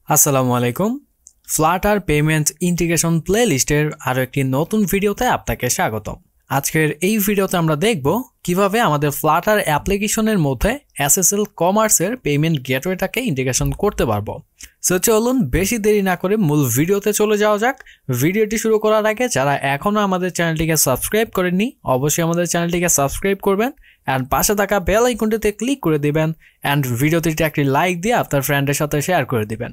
আসসালামু আলাইকুম। Flutter payment integration প্লেলিস্টের আরও একটি নতুন ভিডিওতে আপনাকে স্বাগতম। আজকের এই ভিডিওতে আমরা দেখব কিভাবে আমাদের ফ্লাটার অ্যাপ্লিকেশনের মধ্যে এসএসএল কমার্সের পেমেন্ট গেটওয়েটাকে ইন্টিগ্রেশন করতে পারবো। সো চলুন বেশি দেরি না করে মূল ভিডিওতে চলে যাওয়া যাক। ভিডিওটি শুরু করার আগে যারা এখনও আমাদের চ্যানেলটিকে সাবস্ক্রাইব করেননি অবশ্যই আমাদের চ্যানেলটিকে সাবস্ক্রাইব করবেন অ্যান্ড পাশে থাকা বেল আইকনটিতে ক্লিক করে দিবেন অ্যান্ড ভিডিওটিতে একটি লাইক দিয়ে আপনার ফ্রেন্ডের সাথে শেয়ার করে দিবেন।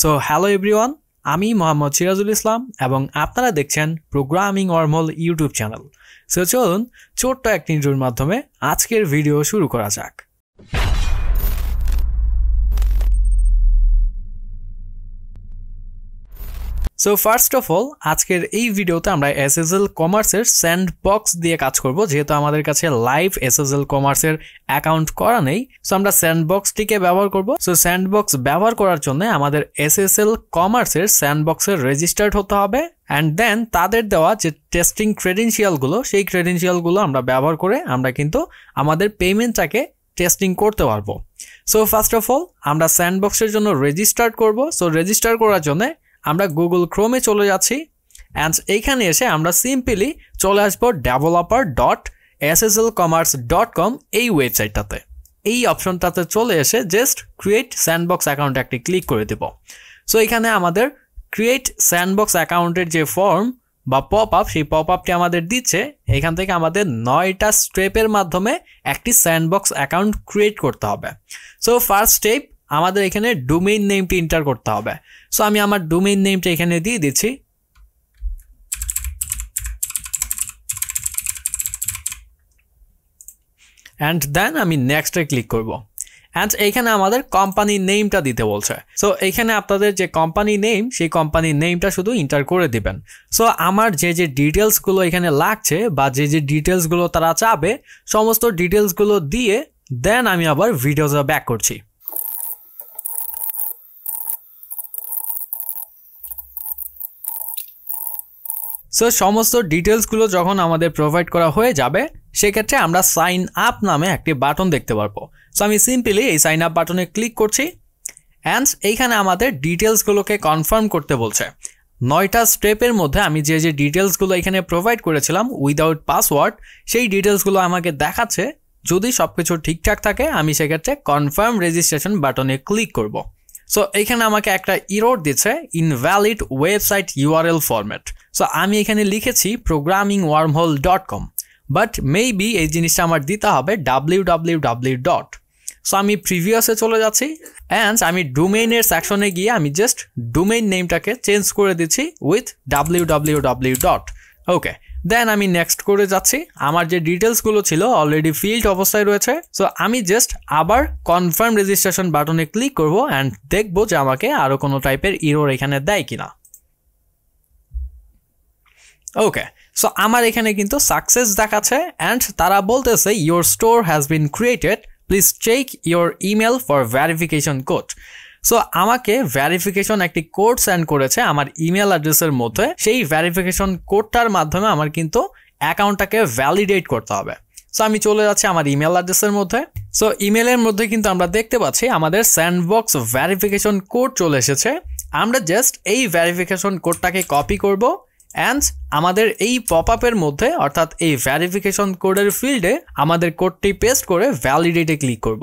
সো হ্যালো এভরিওয়ান, আমি মোহাম্মদ সিরাজুল ইসলাম এবং আপনারা দেখছেন programming wormhole YouTube channel. So চলুন ছোট্ট একটি ইন্ট্রোর মাধ্যমে আজকের ভিডিও শুরু করা যাক। সো ফার্স্ট অফ অল আজকের এই ভিডিওতে আমরা এসএসএল কমার্সের স্যান্ডবক্স দিয়ে কাজ করব। যেহেতু আমাদের কাছে লাইভ এসএসএল কমার্সের অ্যাকাউন্ট করা নেই, সো আমরা স্যান্ডবক্সটিকে ব্যবহার করব। সো স্যান্ডবক্স ব্যবহার করার জন্য আমাদের এসএসএল কমার্সের স্যান্ডবক্সের রেজিস্টার্ড হতে হবে অ্যান্ড দেন তাদের দেওয়া যে টেস্টিং ক্রেডেনশিয়ালগুলো সেই ক্রেডেনশিয়ালগুলো আমরা ব্যবহার করে আমরা কিন্তু আমাদের পেমেন্টটাকে টেস্টিং করতে পারবো। সো ফার্স্ট অফ অল আমরা স্যান্ডবক্সের জন্য রেজিস্টার্ড করব। সো রেজিস্টার করার জন্য আমরা গুগল ক্রোমে চলে যাচ্ছি অ্যান্ড এইখানে এসে আমরা সিম্পলি চলে আসবো developer.sslcommerce.com এই ওয়েবসাইটটাতে। এই অপশনটাতে চলে এসে জাস্ট ক্রিয়েট স্যান্ডবক্স অ্যাকাউন্ট একটি ক্লিক করে দেব। সো এখানে আমাদের ক্রিয়েট স্যান্ডবক্স অ্যাকাউন্টের যে ফর্ম বা পপ আপ সেই পপ আপটি আমাদের দিচ্ছে। এখান থেকে আমাদের 9টা স্টেপের মাধ্যমে একটি স্যান্ডবক্স অ্যাকাউন্ট ক্রিয়েট করতে হবে। সো ফার্স্ট স্টেপ আমাদের এখানে ডোমেইন নেমটি এন্টার করতে হবে। সো আমি আমার ডোমেইন নেমটা এখানে দিয়ে দিচ্ছি অ্যান্ড দেন আমি নেক্সটে ক্লিক করব অ্যান্ড এইখানে আমাদের কোম্পানি নেমটা দিতে বলছে। সো এইখানে আপনাদের যে কোম্পানি নেম সেই কোম্পানি নেমটা শুধু এন্টার করে দিবেন। সো আমার যে ডিটেলসগুলো এখানে লাগছে বা যে ডিটেলসগুলো তারা চাবে সমস্ত ডিটেলসগুলো দিয়ে দেন আমি আবার ভিডিওটা ব্যাক করছি। সো সমস্ত ডিটেলসগুলো যখন আমাদের প্রোভাইড করা হয়ে যাবে সেক্ষেত্রে আমরা সাইন আপ নামে একটি বাটন দেখতে পারবো। সো আমি সিম্পলি এই সাইন আপ বাটনে ক্লিক করছি অ্যান্ড এইখানে আমাদের ডিটেলসগুলোকে কনফার্ম করতে বলছে। 9টা স্টেপের মধ্যে আমি যে ডিটেলসগুলো এখানে প্রোভাইড করেছিলাম উইদাউট পাসওয়ার্ড সেই ডিটেলসগুলো আমাকে দেখাচ্ছে। যদি সব কিছু ঠিকঠাক থাকে আমি সেক্ষেত্রে কনফার্ম রেজিস্ট্রেশন বাটনে ক্লিক করব। সো এইখানে আমাকে একটা ইরর দিচ্ছে invalid website URL format. So আমি এখানে লিখেছি programmingwormhole.com বাট মেবি এই জিনিসটা আমার দিতে হবে www. সো আমি প্রিভিয়াসে চলে যাচ্ছি অ্যান্ড আমি ডোমেইনের সেকশনে গিয়ে আমি জাস্ট ডোমেইন নেমটাকে চেঞ্জ করে দিচ্ছি উইথ www. ওকে, দেন আমি নেক্সট করে যাচ্ছি। আমার যে ডিটেলসগুলো ছিল অলরেডি ফিল্ড অবস্থায় রয়েছে। সো আমি জাস্ট আবার কনফার্ম রেজিস্ট্রেশন বাটনে ক্লিক করব অ্যান্ড দেখবো যে আমাকে আরও কোনো টাইপের ইরর এখানে দেয় কিনা। ওকে, সো আমার এখানে কিন্তু সাকসেস দেখাচ্ছে অ্যান্ড তারা বলতেছে your store has been created, please check your email for verification code. So আমাকে ভ্যারিফিকেশন একটি কোড সেন্ড করেছে আমার ইমেল অ্যাড্রেসের মধ্যে। সেই ভ্যারিফিকেশন কোডটার মাধ্যমে আমার কিন্তু অ্যাকাউন্টটাকে ভ্যালিডেট করতে হবে। সো আমি চলে যাচ্ছি আমার ইমেল অ্যাড্রেসের মধ্যে। সো ইমেলের মধ্যে কিন্তু আমরা দেখতে পাচ্ছি আমাদের স্যান্ডবক্স ভ্যারিফিকেশন কোড চলে এসেছে। আমরা জাস্ট এই ভ্যারিফিকেশন কোডটাকে কপি করব অ্যান্ড আমাদের এই পপ আপের মধ্যে অর্থাৎ এই ভ্যারিফিকেশন কোডের ফিল্ডে আমাদের কোডটি পেস্ট করে ভ্যালিডেটে ক্লিক করব।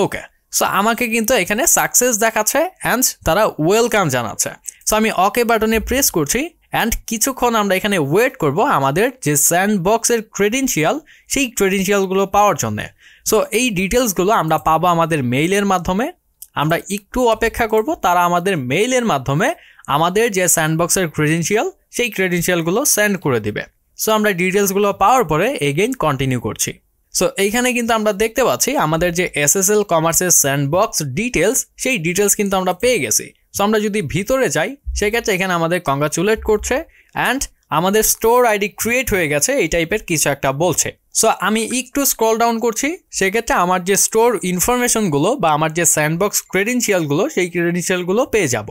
ওকে, সো আমাকে কিন্তু এখানে সাকসেস দেখাচ্ছে অ্যান্ড তারা ওয়েলকাম জানাচ্ছে। সো আমি ওকে বাটনে প্রেস করছি অ্যান্ড কিছুক্ষণ আমরা এখানে ওয়েট করব আমাদের যে স্যান্ডবক্সের ক্রেডেনশিয়াল সেই ক্রেডেনশিয়ালগুলো পাওয়ার জন্য। সো এই ডিটেলসগুলো আমরা পাবো আমাদের মেইলের মাধ্যমে। আমরা একটু অপেক্ষা করব, তারা আমাদের মেইলের মাধ্যমে আমাদের যে স্যান্ডবক্সের ক্রেডেনশিয়াল সেই ক্রেডেনশিয়ালগুলো সেন্ড করে দিবে। সো আমরা ডিটেলসগুলো পাওয়ার পরে এগেইন কন্টিনিউ করছি। সো এইখানে কিন্তু আমরা দেখতে পাচ্ছি আমাদের যে এসএসএল কমার্সের স্যান্ডবক্স ডিটেলস সেই ডিটেলস কিন্তু আমরা পেয়ে গেছি। সো আমরা যদি ভিতরে যাই সেক্ষেত্রে এখানে আমাদের কংগ্রাচুলেট করছে অ্যান্ড আমাদের স্টোর আইডি ক্রিয়েট হয়ে গেছে এই টাইপের কিছু একটা বলছে। সো আমি একটু স্ক্রল ডাউন করছি, সেক্ষেত্রে আমার যে স্টোর ইনফরমেশনগুলো বা আমার যে স্যান্ডবক্স ক্রেডেনশিয়ালগুলো সেই ক্রেডেনশিয়ালগুলো পেয়ে যাব।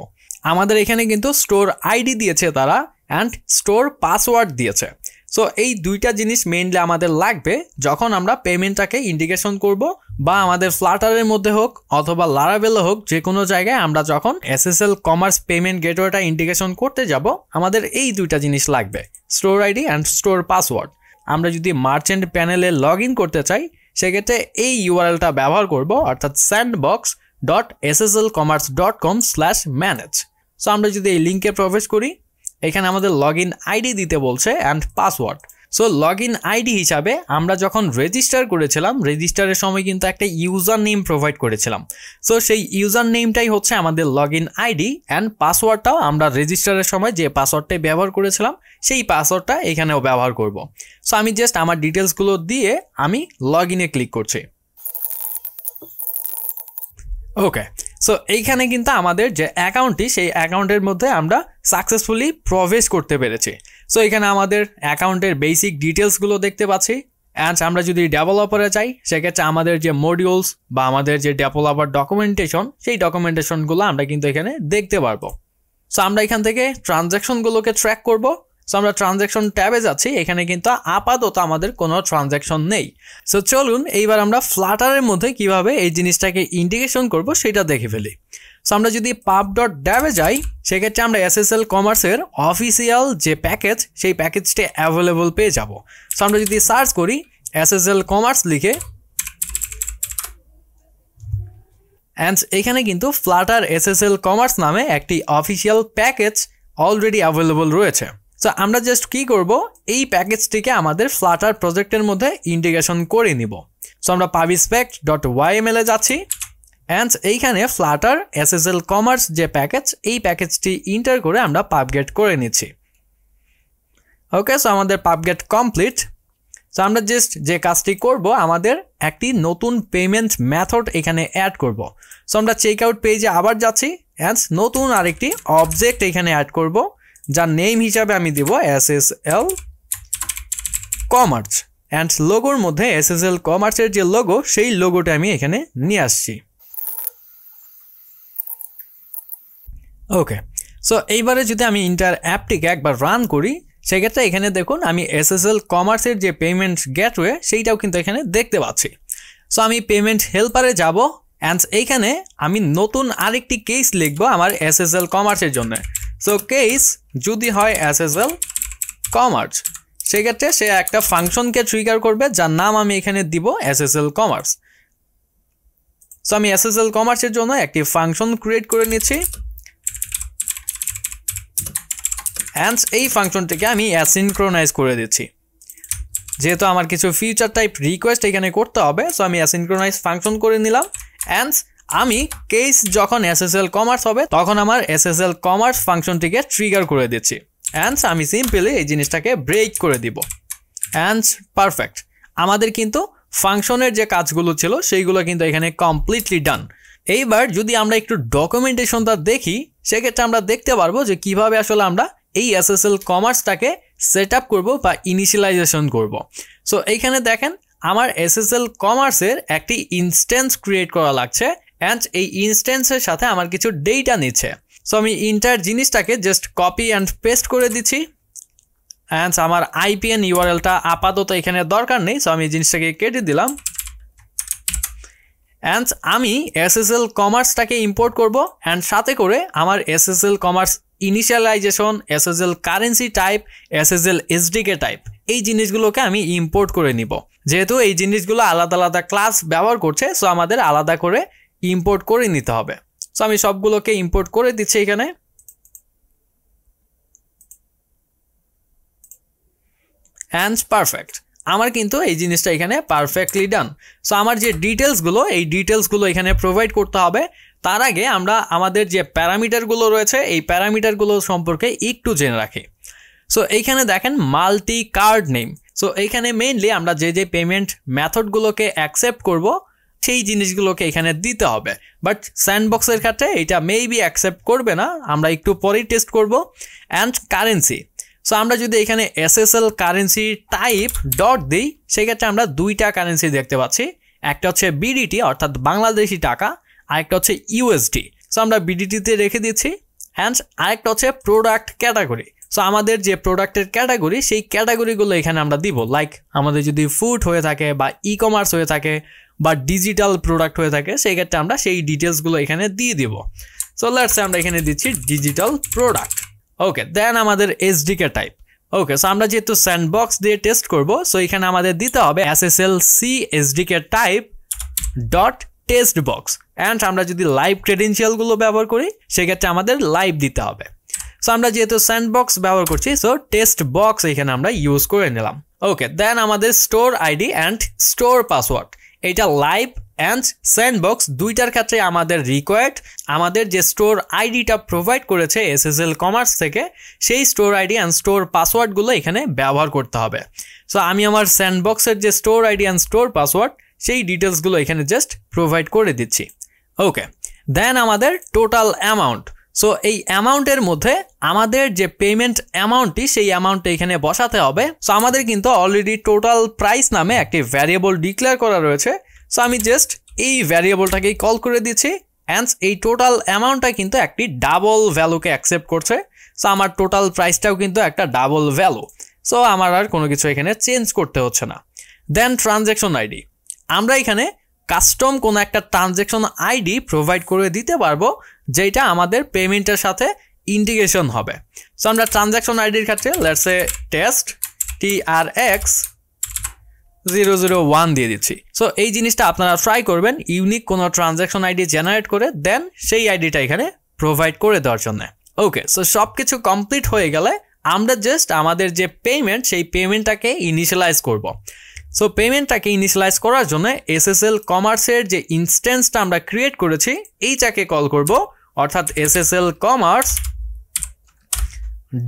আমাদের এখানে কিন্তু স্টোর আইডি দিয়েছে তারা অ্যান্ড স্টোর পাসওয়ার্ড দিয়েছে। সো এই দুইটা জিনিস মেইনলি আমাদের লাগবে যখন আমরা পেমেন্টটাকে ইন্টিগ্রেশন করব বা আমাদের ফ্লাটারের মধ্যে হোক অথবা লারাভেলে হোক, যে কোনো জায়গায় আমরা যখন SSL কমার্স পেমেন্ট গেটওয়েটা ইন্টিগ্রেশন করতে যাব আমাদের এই দুইটা জিনিস লাগবে, store ID and store password. আমরা যদি মার্চেন্ট প্যানেলে লগ ইন করতে চাই সেক্ষেত্রে এই ইউআরএলটা ব্যবহার করব, অর্থাৎ sandbox.sslcommerce.com/manage। সো আমরা যদি এই লিঙ্কে প্রবেশ করি, এখানে আমাদের লগ ইন আইডি দিতে বলছে and password. So log in ID হিসাবে আমরা যখন রেজিস্টার করেছিলাম, রেজিস্টারের সময় কিন্তু একটা ইউজার নেম প্রোভাইড করেছিলাম। সো সেই ইউজার নেমটাই হচ্ছে আমাদের লগ ইন আইডি, অ্যান্ড পাসওয়ার্ডটাও আমরা রেজিস্টারের সময় যে পাসওয়ার্ডটাই ব্যবহার করেছিলাম সেই পাসওয়ার্ডটা এখানেও ব্যবহার করব। সো আমি জাস্ট আমার ডিটেলসগুলো দিয়ে আমি লগ ইনে ক্লিক করছি। ওকে, সো এইখানে কিন্তু আমাদের যে অ্যাকাউন্টটি সেই অ্যাকাউন্টের মধ্যে আমরা সাকসেসফুলি প্রবেশ করতে পেরেছি। সো এখানে আমাদের অ্যাকাউন্টের বেসিক ডিটেলসগুলো দেখতে পাচ্ছি। অ্যান্ড আমরা যদি ডেভেলপারে চাই সেক্ষেত্রে আমাদের যে মডিউলস বা আমাদের যে ডেভেলপার ডকুমেন্টেশন সেই ডকুমেন্টেশনগুলো আমরা কিন্তু এখানে দেখতে পারবো। সো আমরা এখান থেকে ট্রানজ্যাকশনগুলোকে ট্র্যাক করব। সো আমরা ট্রানজ্যাকশন ট্যাবে যাচ্ছি, এখানে কিন্তু আপাতত আমাদের কোনো ট্রানজ্যাকশন নেই। সো চলুন এইবার আমরা ফ্লাটারের মধ্যে কিভাবে এই জিনিসটাকে ইন্টিগ্রেশন করব সেটা দেখে ফেলি। সো আমরা যদি pub.dev-এ যাই সেক্ষেত্রে আমরা SSL কমার্সের অফিসিয়াল যে প্যাকেজ সেই প্যাকেজটি অ্যাভেলেবল পেয়ে যাব। সো আমরা যদি সার্চ করি SSL কমার্স লিখে, অ্যান্ড এখানে কিন্তু ফ্লাটার SSL কমার্স নামে একটি অফিসিয়াল প্যাকেজ অলরেডি অ্যাভেলেবল রয়েছে। সো আমরা জাস্ট কি করব, এই প্যাকেজটিকে আমাদের ফ্লাটার প্রজেক্টের মধ্যে ইন্টিগ্রেশন করে নিব। সো আমরা pubspec.yml-এ যাচ্ছি, অ্যান্ড এইখানে ফ্লাটার SSL কমার্স যে প্যাকেজ এই প্যাকেজটি ইন্টার করে আমরা পাবগেট করে নিচ্ছি। ওকে, সো আমাদের পাবগেট কমপ্লিট। সো আমরা জাস্ট যে কাজটি করব, আমাদের একটি নতুন পেমেন্ট মেথড এখানে অ্যাড করব। সো আমরা চেক আউট পেজে আবার যাচ্ছি, অ্যান্ড নতুন আরেকটি অবজেক্ট এখানে অ্যাড করব, যার নেম হিসাবে আমি দিব SSL কমার্স, অ্যান্ড লোগোর মধ্যে SSL কমার্সের যে লোগো সেই লোগোটা আমি এখানে নিয়ে আসছি। ওকে, সো এইবারে যদি আমি ইন্টার অ্যাপটিকে একবার রান করি সেক্ষেত্রে এখানে দেখুন আমি SSL কমার্সের যে পেমেন্ট গেটওয়ে সেইটাও কিন্তু এখানে দেখতে পাচ্ছি। সো আমি পেমেন্ট হেল্পারে যাব, অ্যান্ড এইখানে আমি নতুন আরেকটি কেস লিখব আমার SSL কমার্সের জন্য। সো কেস যদি হয় SSL কমার্স, সেক্ষেত্রে সে একটা ফাংশনকে ট্রিগার করবে যার নাম আমি এখানে দিব SSL কমার্স। সো আমি SSL কমার্সের জন্য একটি ফাংশন ক্রিয়েট করে নিচ্ছি, অ্যান্ড এই ফাংশনটিকে আমি অ্যাসিনক্রোনাইজ করে দিচ্ছি। যেহেতু আমার কিছু ফিউচার টাইপ রিকোয়েস্ট এখানে করতে হবে, সো আমি অ্যাসিনক্রোনাইজ ফাংশন করে নিলাম, অ্যান্ড আমি কেস যখন SSL কমার্স হবে তখন আমার SSL কমার্স ফাংশনটিকে ট্রিগার করে দিচ্ছি, অ্যান্ড আমি সিম্পলি এই জিনিসটাকে ব্রেক করে দিব। অ্যান্ড পারফেক্ট, আমাদের কিন্তু ফাংশনের যে কাজগুলো ছিল সেইগুলো কিন্তু এখানে কমপ্লিটলি ডান। এইবার যদি আমরা একটু ডকুমেন্টেশনটা দেখি সেক্ষেত্রে আমরা দেখতে পারবো যে কিভাবে আসলে আমরা এই SSL কমার্সটাকে সেট আপ করবো বা ইনিশিয়ালাইজেশন করব। সো এইখানে দেখেন আমার SSL কমার্সের একটি ইনস্ট্যান্স ক্রিয়েট করা লাগছে, অ্যান্ড এই ইনস্ট্যান্সের সাথে আমার কিছু ডেটা নিচ্ছে। সো আমি ইন্টার জিনিসটাকে জাস্ট কপি অ্যান্ড পেস্ট করে দিচ্ছি, অ্যান্ড আমার IPN URL-টা আপাতত এখানে দরকার নেই, সো আমি এই জিনিসটাকে কেটে দিলাম। অ্যান্ড আমি SSL কমার্সটাকে ইম্পোর্ট করব, অ্যান্ড সাথে করে আমার SSL commerce initialization, SSL currency type, SSL SDK type এই জিনিসগুলোকে আমি ইম্পোর্ট করে নিব। যেহেতু এই জিনিসগুলো আলাদা আলাদা ক্লাস ব্যবহার করছে, সো আমাদের আলাদা করে ইম্পোর্ট করে নিতে হবে। সো আমি সবগুলোকে ইম্পোর্ট করে দিচ্ছি এখানে, অ্যান্ড পারফেক্ট, আমার কিন্তু এই জিনিসটা এখানে পারফেক্টলি ডান। সো আমার যে ডিটেলসগুলো এই ডিটেলসগুলো এখানে প্রোভাইড করতে হবে, তার আগে আমরা আমাদের যে প্যারামিটারগুলো রয়েছে এই প্যারামিটারগুলো সম্পর্কে একটু জেনে রাখি। সো এইখানে দেখেন মাল্টি কার্ড নেম। সো এইখানে মেইনলি আমরা যে যে পেমেন্ট মেথডগুলোকে অ্যাকসেপ্ট করব সেই জিনিসগুলোকে এখানে দিতে হবে, বাট স্যান্ডবক্সের ক্ষেত্রে এটা মেবি অ্যাকসেপ্ট করবে না, আমরা একটু পরেই টেস্ট করব। অ্যান্ড কারেন্সি, সো আমরা যদি এখানে SSL কারেন্সি টাইপ ডট দিই সেক্ষেত্রে আমরা দুইটা কারেন্সি দেখতে পাচ্ছি, একটা হচ্ছে BDT অর্থাৎ বাংলাদেশি টাকা, আরেকটা হচ্ছে USD। সো আমরা BDT-তে রেখে দিচ্ছি, অ্যান্ড আরেকটা হচ্ছে প্রোডাক্ট ক্যাটাগরি। সো আমাদের যে প্রোডাক্টের ক্যাটাগরি সেই ক্যাটাগরিগুলো এখানে আমরা দিব, লাইক আমাদের যদি ফুড হয়ে থাকে বা ই কমার্স হয়ে থাকে বা ডিজিটাল প্রোডাক্ট হয়ে থাকে সেই ক্ষেত্রে আমরা সেই ডিটেলসগুলো এখানে দিয়ে দিব সো লেটস সে আমরা এখানে দিচ্ছি ডিজিটাল প্রোডাক্ট ওকে দেন আমাদের এসডিকে টাইপ ওকে সো আমরা যেহেতু স্যান্ডবক্স দিয়ে টেস্ট করব সো এখানে আমাদের দিতে হবে SSLC SDK type dot test box and আমরা যদি লাইভ ক্রেডেনশিয়ালগুলো ব্যবহার করি সেক্ষেত্রে আমাদের লাইভ দিতে হবে সো আমরা যেহেতু স্যান্ডবক্স ব্যবহার করছি সো টেস্ট বক্স এখানে আমরা ইউজ করে নিলাম ওকে দেন আমাদের store ID and store password এটা লাইভ অ্যান্ড স্যান্ডবক্স দুইটার ক্ষেত্রে আমাদের রিকোয়ার্ড আমাদের যে স্টোর আইডিটা প্রোভাইড করেছে SSL কমার্স থেকে সেই স্টোর আইডি অ্যান্ড স্টোর পাসওয়ার্ডগুলো এখানে ব্যবহার করতে হবে সো আমি আমার স্যান্ডবক্সের যে store ID and store password সেই ডিটেলসগুলো এখানে জাস্ট প্রোভাইড করে দিচ্ছি ওকে দেন আমাদের টোটাল অ্যামাউন্ট সো এই অ্যামাউন্টের মধ্যে আমাদের যে পেমেন্ট অ্যামাউন্টটি সেই অ্যামাউন্টটা এখানে বসাতে হবে সো আমাদের কিন্তু অলরেডি টোটাল প্রাইস নামে একটি ভ্যারিয়েবল ডিক্লেয়ার করা রয়েছে সো আমি জাস্ট এই ভ্যারিয়েবলটাকেই কল করে দিচ্ছি অ্যান্ড এই টোটাল অ্যামাউন্টটা কিন্তু একটি ডাবল ভ্যালুকে অ্যাকসেপ্ট করছে সো আমার টোটাল প্রাইসটাও কিন্তু একটা ডাবল ভ্যালু সো আমার আর কোনো কিছু এখানে চেঞ্জ করতে হচ্ছে না দেন ট্রানজ্যাকশন আইডি আমরা এখানে কাস্টম কোনো একটা ট্রানজ্যাকশন আইডি প্রোভাইড করে দিতে পারবো যেটা আমাদের পেমেন্টের সাথে ইন্টিগ্রেশন হবে সো আমরা ট্রানজ্যাকশন আইডির ক্ষেত্রে লেটস সে টেস্ট TRX 001 দিয়ে দিচ্ছি সো এই জিনিসটা আপনারা ট্রাই করবেন ইউনিক কোনো ট্রানজ্যাকশন আইডি জেনারেট করে দেন সেই আইডিটা এখানে প্রোভাইড করে দেওয়ার জন্য ওকে সো সব কিছু কমপ্লিট হয়ে গেলে আমরা জাস্ট আমাদের যে পেমেন্ট সেই পেমেন্টটাকে ইনিশিয়ালাইজ করব সো পেমেন্টটাকে ইনিশিয়ালাইজ করার জন্য SSL কমার্সের যে ইনস্ট্যান্সটা আমরা ক্রিয়েট করেছি এইটাকে কল করব অর্থাৎ SSL কমার্স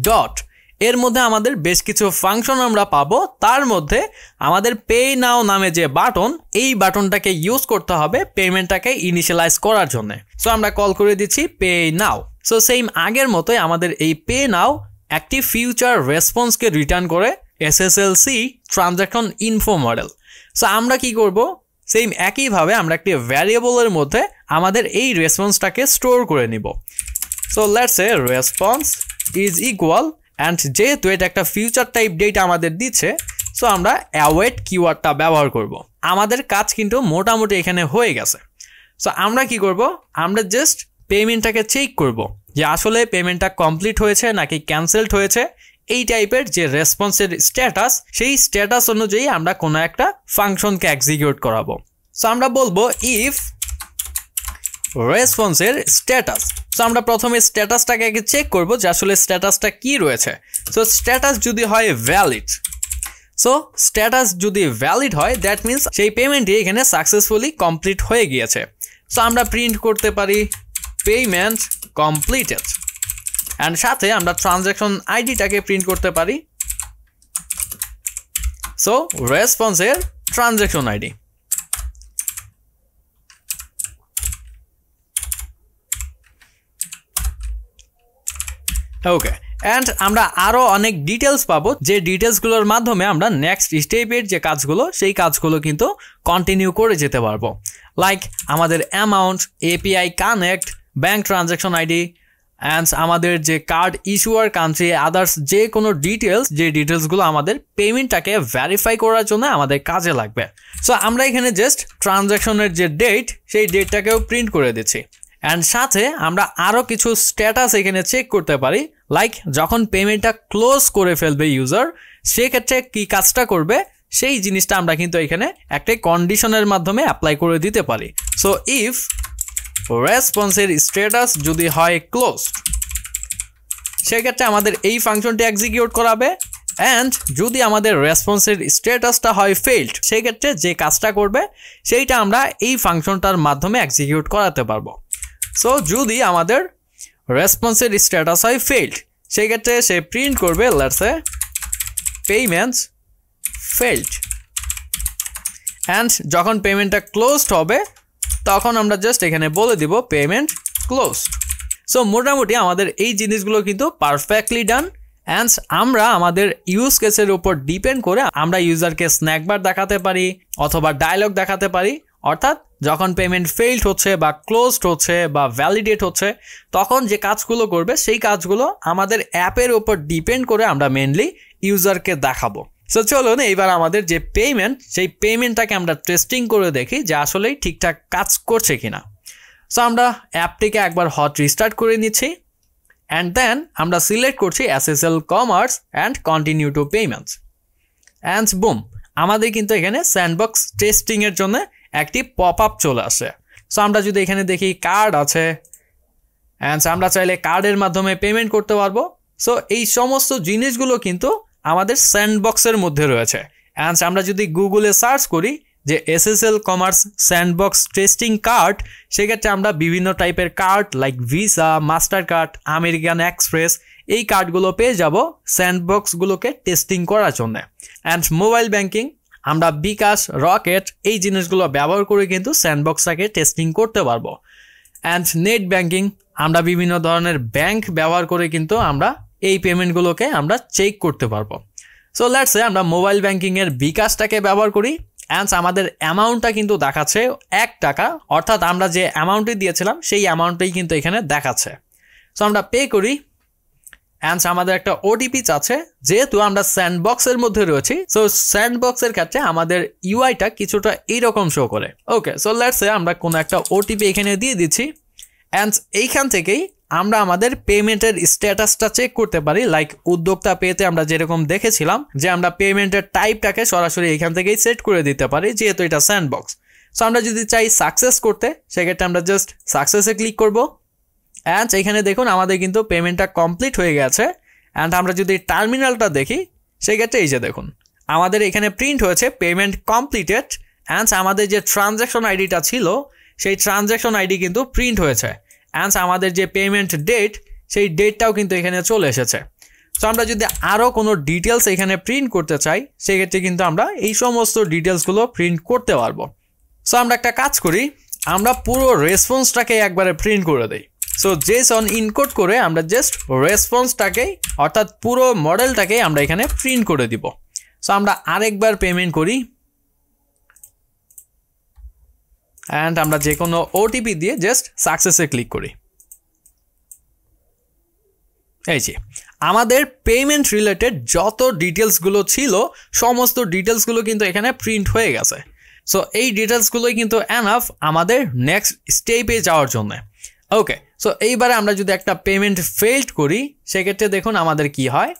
ডট এর মধ্যে আমাদের বেশ কিছু ফাংশন আমরা পাবো তার মধ্যে আমাদের পে নাও নামে যে বাটন এই বাটনটাকে ইউজ করতে হবে পেমেন্টটাকে ইনিশিয়ালাইজ করার জন্য সো আমরা কল করে দিচ্ছি পে নাও সো সেম আগের মতোই আমাদের এই পে নাও একটি ফিউচার রেসপন্সকে রিটার্ন করে SSLC transaction info model so আমরা কি করব সেম একইভাবে আমরা একটি ভ্যারিয়েবলের মধ্যে আমাদের এই রেসপন্সটাকে স্টোর করে নিব so let's say response is equal and যেহেতু এটা একটা ফিউচার টাইপ ডেটা আমাদের দিচ্ছে সো আমরা অ্যাওয়েট কিওয়ার্ডটা ব্যবহার করব আমাদের কাজ কিন্তু মোটামুটি এখানে হয়ে গেছে সো আমরা কি করব আমরা জাস্ট পেমেন্টটাকে চেক করব যে আসলে পেমেন্টটা কমপ্লিট হয়েছে নাকি ক্যান্সেলড হয়েছে এই টাইপের যে রেসপন্সের স্ট্যাটাস সেই স্ট্যাটাস অনুযায়ী আমরা কোনো একটা ফাংশনকে এক্সিকিউট করাবো সো আমরা বলবো ইফ রেসপন্সের স্ট্যাটাস সো আমরা প্রথমে স্ট্যাটাসটাকে আগে চেক করব যে আসলে স্ট্যাটাসটা কি রয়েছে সো স্ট্যাটাস যদি হয় ভ্যালিড সো স্ট্যাটাস যদি ভ্যালিড হয় দ্যাট মিনস সেই পেমেন্টটি এখানে সাকসেসফুলি কমপ্লিট হয়ে গিয়েছে সো আমরা প্রিন্ট করতে পারি পেমেন্ট কমপ্লিটেড অ্যান্ড সাথে আমরা ট্রানজ্যাকশন আইডিটাকে প্রিন্ট করতে পারি সো রেসপন্সের ট্রানজ্যাকশন আইডি ওকে অ্যান্ড আমরা আরও অনেক ডিটেলস পাবো যে ডিটেলসগুলোর মাধ্যমে আমরা নেক্সট স্টেপের যে কাজগুলো সেই কাজগুলো কিন্তু কন্টিনিউ করে যেতে পারবো লাইক আমাদের amount API connect bank transaction ID and আমাদের যে কার্ড ইস্যুয়ার কান্ট্রি আদার্স যে কোনো যে ডিটেলসগুলো আমাদের পেমেন্টটাকে ভেরিফাই করার জন্য আমাদের কাজে লাগবে সো আমরা এখানে জাস্ট ট্রানজ্যাকশনের যে ডেট সেই ডেটটাকেও প্রিন্ট করে দিচ্ছি অ্যান্ড সাথে আমরা আরও কিছু স্ট্যাটাস এখানে চেক করতে পারি লাইক যখন পেমেন্টটা ক্লোজ করে ফেলবে ইউজার সেক্ষেত্রে কি কাজটা করবে সেই জিনিসটা আমরা কিন্তু এখানে একটা কন্ডিশনের মাধ্যমে অ্যাপ্লাই করে দিতে পারি সো ইফ রেসপন্সের স্ট্যাটাস যদি হয় ক্লোজড সেক্ষেত্রে আমাদের এই ফাংশনটি এক্সিকিউট করাবে অ্যান্ড যদি আমাদের রেসপন্সের স্ট্যাটাসটা হয় ফেইল্ড সেক্ষেত্রে যে কাজটা করবে সেইটা আমরা এই ফাংশনটার মাধ্যমে এক্সিকিউট করাতে পারবো সো যদি আমাদের রেসপন্সের স্ট্যাটাস হয় ফেইল্ড সেক্ষেত্রে সে প্রিন্ট করবে let's say payments failed and যখন পেমেন্টটা ক্লোজড হবে তখন আমরা জাস্ট এখানে বলে দিব পেমেন্ট ক্লোজড সো মোটামুটি আমাদের এই জিনিসগুলো কিন্তু পারফেক্টলি ডান অ্যান্ড আমরা আমাদের ইউজ কেসের উপর ডিপেন্ড করে আমরা ইউজারকে স্ন্যাকবার দেখাতে পারি অথবা ডায়লগ দেখাতে পারি অর্থাৎ যখন পেমেন্ট ফেইল্ড হচ্ছে বা ক্লোজড হচ্ছে বা ভ্যালিডেট হচ্ছে তখন যে কাজগুলো করবে সেই কাজগুলো আমাদের অ্যাপের উপর ডিপেন্ড করে আমরা মেনলি ইউজারকে দেখাবো সো চলুন এইবার আমাদের যে পেমেন্ট সেই পেমেন্টটাকে আমরা টেস্টিং করে দেখি যে আসলেই ঠিকঠাক কাজ করছে কিনা। সো আমরা অ্যাপটিকে একবার হট রিস্টার্ট করে নিচ্ছি অ্যান্ড দেন আমরা সিলেক্ট করছি SSL commerce and continue to payments and broom, আমাদের কিন্তু এখানে স্যান্ডবক্স টেস্টিংয়ের জন্য একটি পপ আপ চলে আসে। সো আমরা যদি এখানে দেখি কার্ড আছে অ্যান্ড আমরা চাইলে কার্ডের মাধ্যমে পেমেন্ট করতে পারবো। সো এই সমস্ত জিনিসগুলো কিন্তু আমাদের স্যান্ডবক্সের মধ্যে রয়েছে। অ্যান্ড আমরা যদি গুগলে সার্চ করি যে SSL commerce sandbox testing card, সেক্ষেত্রে আমরা বিভিন্ন টাইপের card like visa, master card, American express এই কার্ডগুলো পেয়ে যাব স্যান্ডবক্সগুলোকে টেস্টিং করার জন্য। অ্যান্ড মোবাইল ব্যাংকিং আমরা বিকাশ, রকেট এই জিনিসগুলো ব্যবহার করে কিন্তু স্যান্ডবক্সটাকে টেস্টিং করতে পারবো। অ্যান্ড নেট ব্যাংকিং আমরা বিভিন্ন ধরনের ব্যাংক ব্যবহার করে কিন্তু আমরা এই পেমেন্টগুলোকে আমরা চেক করতে পারবো। সো লেটস সে আমরা মোবাইল ব্যাংকিংয়ের বিকাশটাকে ব্যবহার করি অ্যান্ড আমাদের অ্যামাউন্টটা কিন্তু দেখাচ্ছে 1 টাকা, অর্থাৎ আমরা যে অ্যামাউন্টটি দিয়েছিলাম সেই অ্যামাউন্টটাই কিন্তু এখানে দেখাচ্ছে। সো আমরা পে করি অ্যান্ড আমাদের একটা ওটিপি চাচ্ছে, যেহেতু আমরা স্যান্ডবক্সের মধ্যে রয়েছি। সো স্যান্ডবক্সের ক্ষেত্রে আমাদের ইউআইটা কিছুটা এইরকম শো করে। ওকে, সো লেটস সে আমরা কোনো একটা ওটিপি এখানে দিয়ে দিচ্ছি অ্যান্ড এইখান থেকেই আমরা আমাদের পেমেন্টের স্ট্যাটাসটা চেক করতে পারি। লাইক উদ্যোক্তা পেতে আমরা যেরকম দেখেছিলাম যে আমরা পেমেন্টের টাইপটাকে সরাসরি এখান থেকেই সেট করে দিতে পারি, যেহেতু এটা স্যান্ডবক্স। সো আমরা যদি চাই সাকসেস করতে, সেক্ষেত্রে আমরা জাস্ট সাকসেসে ক্লিক করব অ্যান্ড এখানে দেখুন আমাদের কিন্তু পেমেন্টটা কমপ্লিট হয়ে গেছে। অ্যান্ড আমরা যদি টার্মিনালটা দেখি, সেক্ষেত্রে এই যে দেখুন আমাদের এখানে প্রিন্ট হয়েছে পেমেন্ট কমপ্লিটেড অ্যান্ড আমাদের যে ট্রানজ্যাকশন আইডিটা ছিল সেই ট্রানজ্যাকশন আইডি কিন্তু প্রিন্ট হয়েছে অ্যান্ড আমাদের যে পেমেন্ট ডেট সেই ডেটটাও কিন্তু এখানে চলে এসেছে। সো আমরা যদি আরও কোনো ডিটেলস এখানে প্রিন্ট করতে চাই, সেক্ষেত্রে কিন্তু আমরা এই সমস্ত ডিটেলসগুলো প্রিন্ট করতে পারবো। সো আমরা একটা কাজ করি, আমরা পুরো রেসপন্সটাকে একবারে প্রিন্ট করে দিই। সো জেসন ইনকোড করে আমরা জাস্ট রেসপন্সটাকেই অর্থাৎ পুরো মডেলটাকেই আমরা এখানে প্রিন্ট করে দিব। সো আমরা আরেকবার পেমেন্ট করি অ্যান্ড আমরা যে কোনো ওটিপি দিয়ে জাস্ট সাকসেসে ক্লিক করি। এই যে আমাদের পেমেন্ট রিলেটেড যত ডিটেলসগুলো ছিল সমস্ত ডিটেলসগুলো কিন্তু এখানে প্রিন্ট হয়ে গেছে। সো এই ডিটেলসগুলোই কিন্তু এনাফ আমাদের নেক্সট স্টেপে যাওয়ার জন্য। ওকে, সো এইবারে আমরা যদি একটা পেমেন্ট ফেইল্ড করি, সেক্ষেত্রে দেখুন আমাদের কি হয়।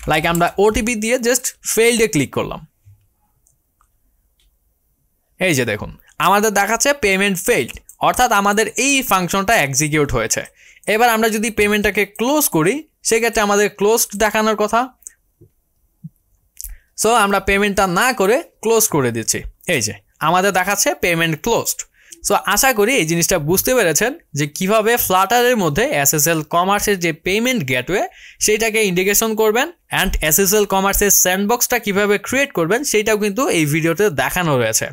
লাইক আমরা ওটিপি দিয়ে জাস্ট ফেইল্ডে ক্লিক করলাম, এই যে দেখুন আমাদের দেখাচ্ছে পেমেন্ট ফেইল্ড, অর্থাৎ আমাদের এই ফাংশনটা এক্সিকিউট হয়েছে। এবার আমরা যদি পেমেন্টটাকে ক্লোজ করি, সেক্ষেত্রে আমাদের ক্লোজড দেখানোর কথা। সো আমরা পেমেন্টটা না করে ক্লোজ করে দিচ্ছি, এই যে আমাদের দেখাচ্ছে পেমেন্ট ক্লোজড। সো আশা করি এই জিনিসটা বুঝতে পেরেছেন যে কিভাবে ফ্লাটারের মধ্যে SSL কমার্সের যে পেমেন্ট গেটওয়ে সেইটাকে ইন্টিগ্রেশন করবেন অ্যান্ড SSL কমার্সের স্যান্ডবক্সটা কিভাবে ক্রিয়েট করবেন সেইটাও কিন্তু এই ভিডিওতে দেখানো রয়েছে।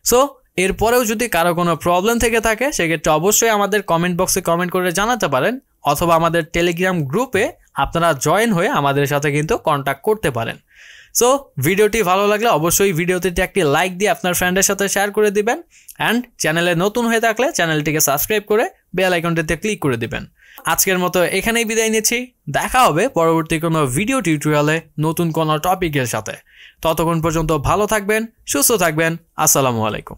সো এরপরেও যদি কারো কোনো প্রবলেম থেকে থাকে, সেক্ষেত্রে অবশ্যই আমাদের কমেন্ট বক্সে কমেন্ট করে জানাতে পারেন, অথবা আমাদের টেলিগ্রাম গ্রুপে আপনারা জয়েন হয়ে আমাদের সাথে কিন্তু কন্ট্যাক্ট করতে পারেন। সো ভিডিওটি ভালো লাগলে অবশ্যই ভিডিওটিতে একটি লাইক দিয়ে আপনার ফ্রেন্ডের সাথে শেয়ার করে দিবেন অ্যান্ড চ্যানেলে নতুন হয়ে থাকলে চ্যানেলটিকে সাবস্ক্রাইব করে বেল আইকনটিতে ক্লিক করে দিবেন। আজকের মতো এখানেই বিদায় নিচ্ছি, দেখা হবে পরবর্তী কোনো ভিডিও টিউটোরিয়ালে নতুন কোনো টপিকের সাথে। ততক্ষণ পর্যন্ত ভালো থাকবেন, সুস্থ থাকবেন, আসসালামু আলাইকুম।